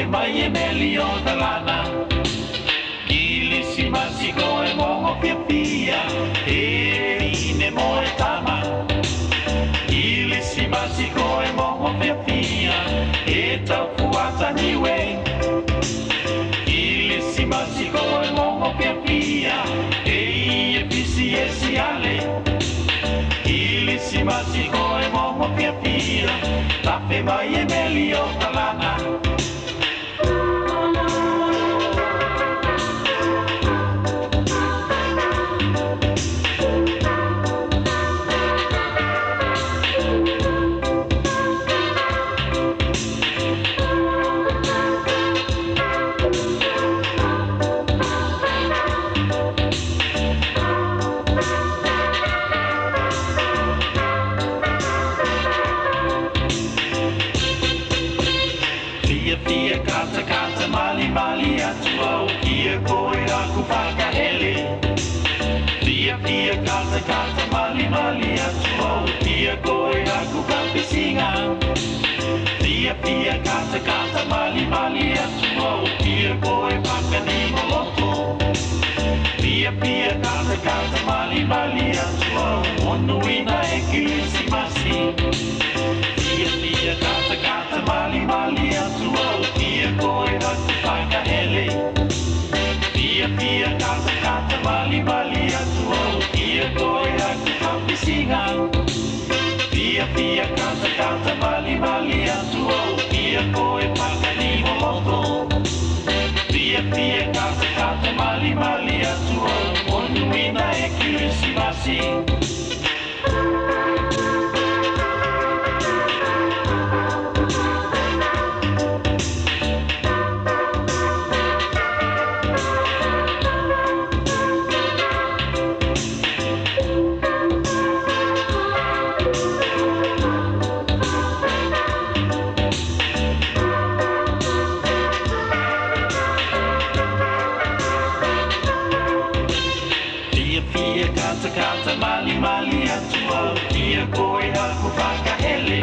mai e meli o talana Ili si masiko e mongo pia pia E ine mo e tama Ili si masiko e mongo pia pia E tau fuata niwe Ili si masiko e mongo pia pia E pisi e si ale Ili si masiko e mongo pia pia Tape mai e meli o talana Pia kata kata mali mali atu au kia koe aku whakahele Pia kata kata mali mali atu au kia koe aku kapisinga Pia kata kata mali mali atu au kia koe whakanimo loko Pia kata kata mali mali atu au monuina e kilisi masi Pia kata kata mali mali atu au kia koe aku whakahele Pia kata kata mali mali atu au kia koe aku kapisinga Pia kata kata mali mali atu au kia koe whakanimo loko Pia kata kata mali mali atu au monuina e kilisi masi Pia kata kata mali mali atu au kia koe aku whakahele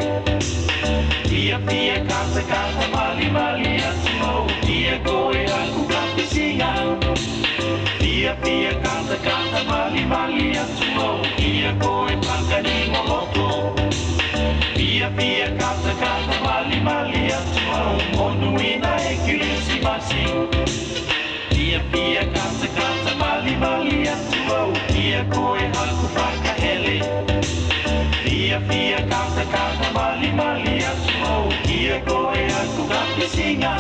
Pia kata kata mali mali atu au kia koe aku kapisinga Pia kata kata mali mali atu au kia koe whakanimo loko Pia kata kata mali mali atu au monuina e kilisi masi Pia kata kata mali mali atu au kia koe aku whakahele Pia kata kata mali mali atu au kia koe aku kapisinga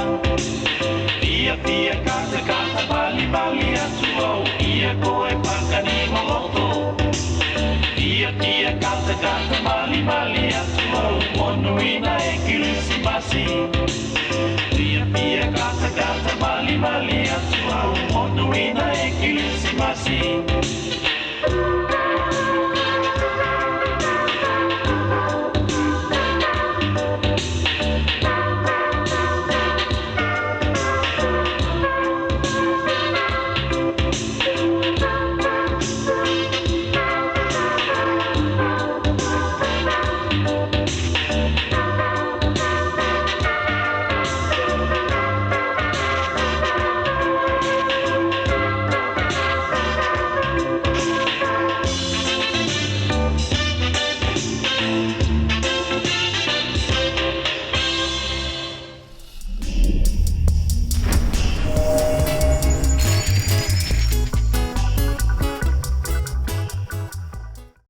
Pia kata kata mali mali atu au kia koe whakanimo loko Pia kata kata mali mali atu au monuina e kilisi masi Pia kata kata mali mali atu au monuina e kilisi masi